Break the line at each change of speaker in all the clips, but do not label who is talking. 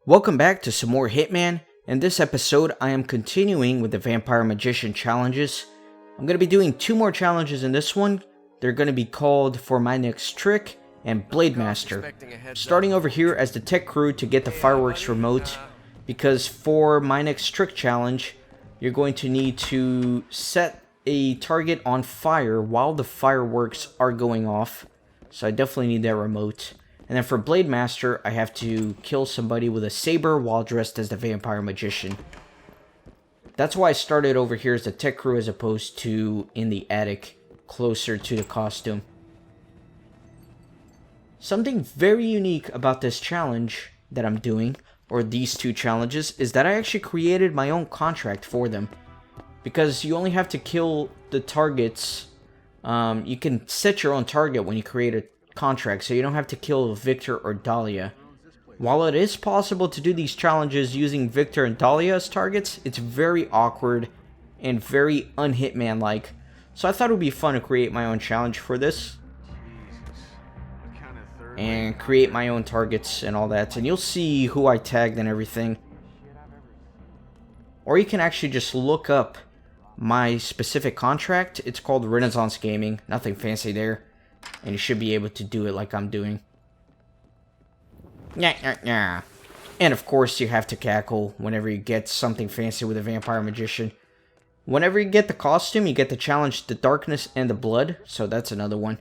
Welcome back to some more Hitman. In this episode, I am continuing with the Vampire Magician challenges. I'm going to be doing two more challenges in this one. They're going to be called For My Next Trick and Blade Master. Starting over here as the tech crew to get the fireworks remote, because for My Next Trick challenge, you're going to need to set a target on fire while the fireworks are going off. So I definitely need that remote. And then for Blade Master, I have to kill somebody with a saber while dressed as the Vampire Magician. That's why I started over here as the tech crew as opposed to in the attic, closer to the costume. Something very unique about this challenge that I'm doing, or these two challenges, is that I actually created my own contract for them. Because you only have to kill the targets. You can set your own target when you create a contract, so you don't have to kill Victor or Dahlia. While it is possible to do these challenges using Victor and Dahlia as targets, it's very awkward and very un-Hitman-like. So I thought it would be fun to create my own challenge for this. And create my own targets and all that. And you'll see who I tagged and everything. Or you can actually just look up my specific contract. It's called Renaissance Gaming. Nothing fancy there. And you should be able to do it like I'm doing. Yeah. And of course you have to cackle whenever you get something fancy with a Vampire Magician. Whenever you get the costume, you get to challenge the darkness and the blood. So that's another one.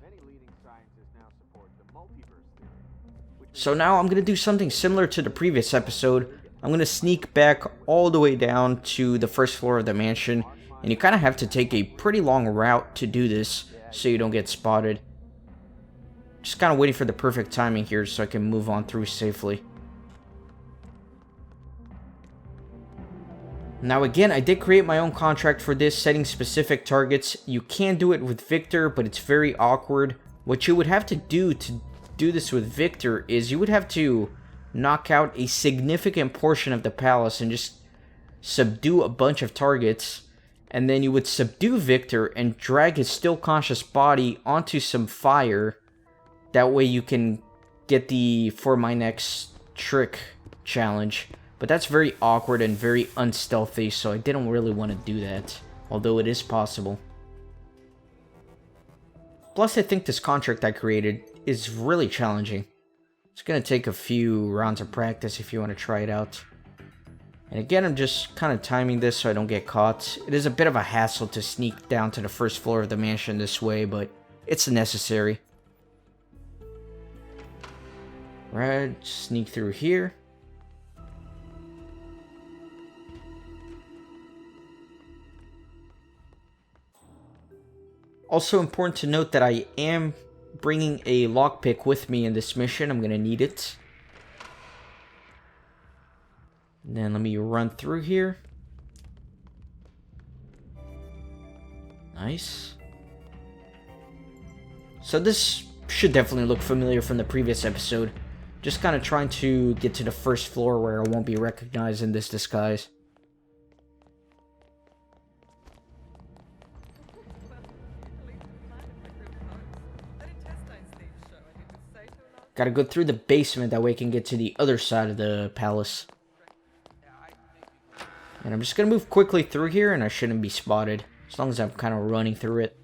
So now I'm going to do something similar to the previous episode. I'm going to sneak back all the way down to the first floor of the mansion. And you kind of have to take a pretty long route to do this so you don't get spotted. Just kind of waiting for the perfect timing here so I can move on through safely. Now again, I did create my own contract for this, setting specific targets. You can do it with Victor, but it's very awkward. What you would have to do this with Victor is you would have to knock out a significant portion of the palace and just subdue a bunch of targets. And then you would subdue Victor and drag his still conscious body onto some fire. That way you can get the For My Next Trick challenge. But that's very awkward and very unstealthy, so I didn't really want to do that. Although it is possible. Plus I think this contract I created is really challenging. It's going to take a few rounds of practice if you want to try it out. And again, I'm just kind of timing this so I don't get caught. It is a bit of a hassle to sneak down to the first floor of the mansion this way, but it's necessary. Right, sneak through here. Also important to note that I am bringing a lockpick with me in this mission. I'm going to need it. And then let me run through here. Nice. So this should definitely look familiar from the previous episode. Just kind of trying to get to the first floor where I won't be recognized in this disguise. Gotta go through the basement, that way I can get to the other side of the palace. And I'm just gonna move quickly through here and I shouldn't be spotted. As long as I'm kind of running through it.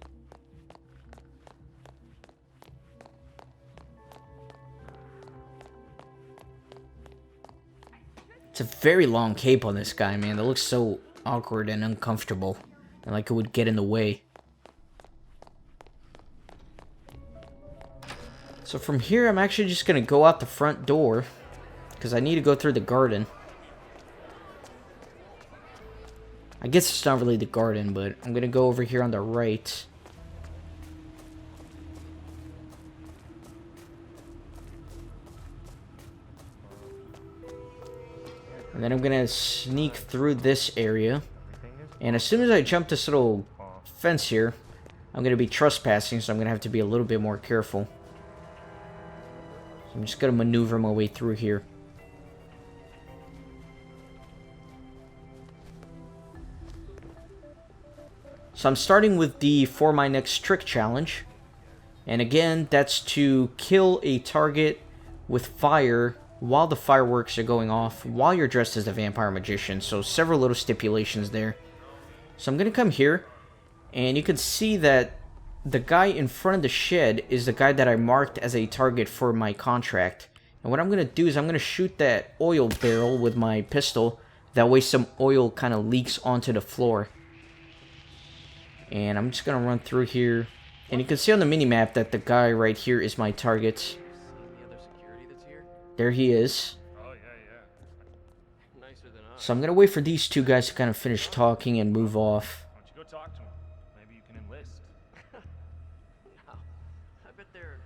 It's a very long cape on this guy, man. That looks so awkward and uncomfortable. And like it would get in the way. So from here, I'm actually just going to go out the front door. Because I need to go through the garden. I guess it's not really the garden, but I'm going to go over here on the right. And then I'm going to sneak through this area. And as soon as I jump this little fence here, I'm going to be trespassing, so I'm going to have to be a little bit more careful. So I'm just going to maneuver my way through here. So I'm starting with the For My Next Trick challenge. And again, that's to kill a target with fire while the fireworks are going off, while you're dressed as the vampire magician. So several little stipulations there. So I'm going to come here, and you can see that the guy in front of the shed is the guy that I marked as a target for my contract. And what I'm going to do is I'm going to shoot that oil barrel with my pistol. That way some oil kind of leaks onto the floor. And I'm just going to run through here. And you can see on the minimap that the guy right here is my target. There he is. So I'm going to wait for these two guys to kind of finish talking and move off.
Why don't you go talk to him? Maybe you can enlist.
No. I bet they're,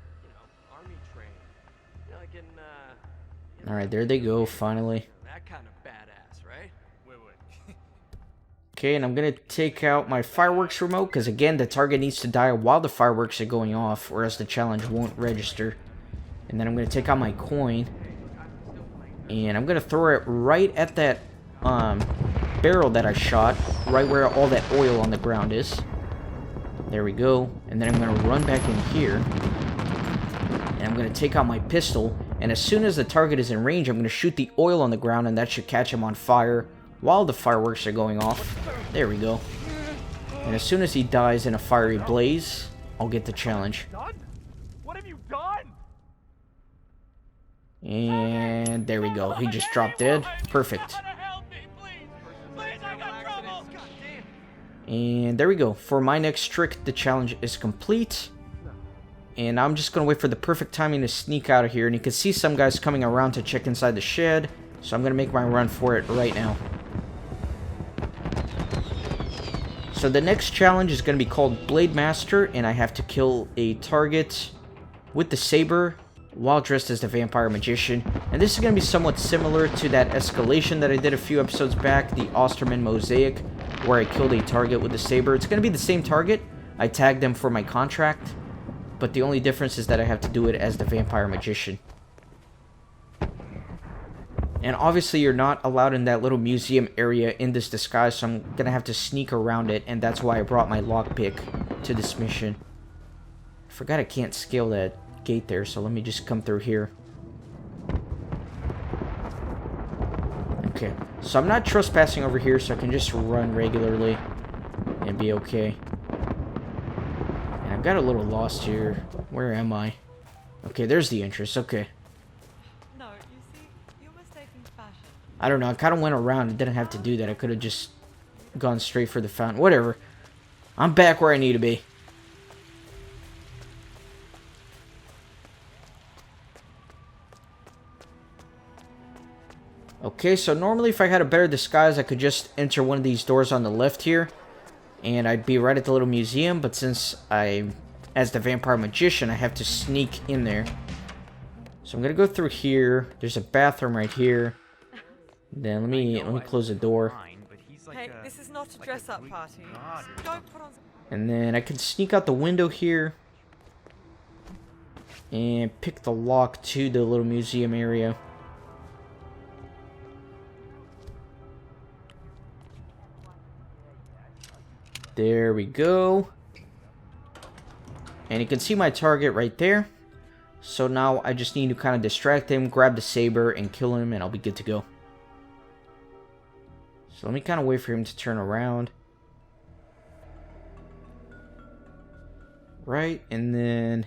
army trained. Like in,
Alright, there they go, finally.
That kind of badass, right?
Wait.
Okay, and I'm going to take out my fireworks remote, because again, the target needs to die while the fireworks are going off, or else the challenge won't register. And then I'm going to take out my coin, and I'm going to throw it right at that barrel that I shot, right where all that oil on the ground is. There we go. And then I'm going to run back in here, and I'm going to take out my pistol, and as soon as the target is in range, I'm going to shoot the oil on the ground, and that should catch him on fire while the fireworks are going off. There we go. And as soon as he dies in a fiery blaze, I'll get the challenge.
What have you done?
And there we go. He just dropped dead. Perfect. And there we go. For my next trick, the challenge is complete. And I'm just going to wait for the perfect timing to sneak out of here. And you can see some guys coming around to check inside the shed. So I'm going to make my run for it right now. So the next challenge is going to be called Blade Master. And I have to kill a target with the saber while dressed as the vampire magician. And this is going to be somewhat similar to that escalation that I did a few episodes back, the Osterman Mosaic, where I killed a target with the saber. It's going to be the same target. I tagged them for my contract, but the only difference is that I have to do it as the vampire magician. And obviously you're not allowed in that little museum area in this disguise, so I'm going to have to sneak around it, and that's why I brought my lockpick to this mission. I forgot I can't scale that gate there, so let me just come through here. Okay, so I'm not trespassing over here, so I can just run regularly and be okay. And I've got a little lost here. Where am I? Okay, there's the entrance. Okay.
No, you see, you're mistaking fashion.
I don't know. I kind of went around. I didn't have to do that. I could have just gone straight for the fountain. Whatever. I'm back where I need to be. Okay, so normally if I had a better disguise, I could just enter one of these doors on the left here, and I'd be right at the little museum, but since as the vampire magician, I have to sneak in there. So I'm gonna go through here. There's a bathroom right here. Then let me close the door.
Hey, this is not a dress-up party. Don't put on...
And then I can sneak out the window here and pick the lock to the little museum area. There we go. And you can see my target right there. So now I just need to kind of distract him, grab the saber, and kill him, and I'll be good to go. So let me kind of wait for him to turn around. Right, and then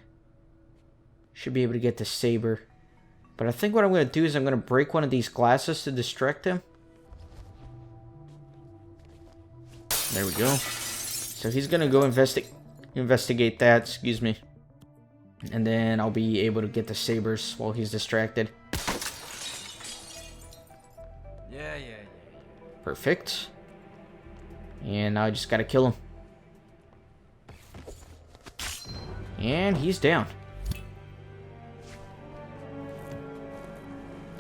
should be able to get the saber. But I think what I'm going to do is I'm going to break one of these glasses to distract him. There we go. So he's going to go investigate that, excuse me. And then I'll be able to get the sabers while he's distracted.
Yeah.
Perfect. And now I just got to kill him. And he's down.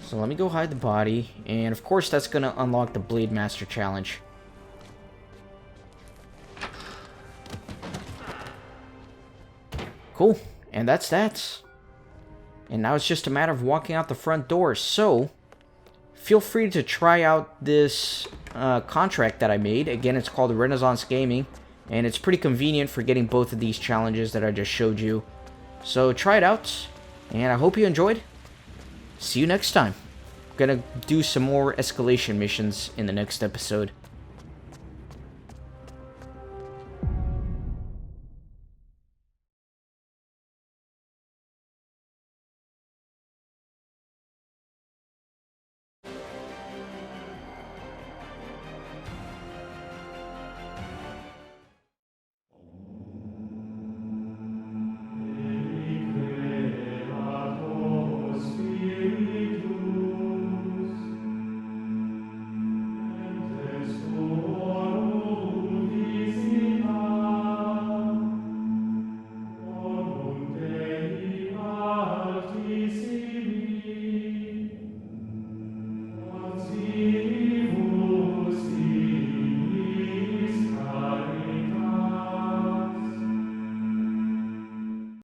So let me go hide the body. And of course that's going to unlock the Blade Master challenge. Cool. And that's that. And now it's just a matter of walking out the front door. So, feel free to try out this contract that I made. Again, it's called Renaissance Gaming. And it's pretty convenient for getting both of these challenges that I just showed you. So, try it out. And I hope you enjoyed. see you next time. I'm gonna do some more escalation missions in the next episode.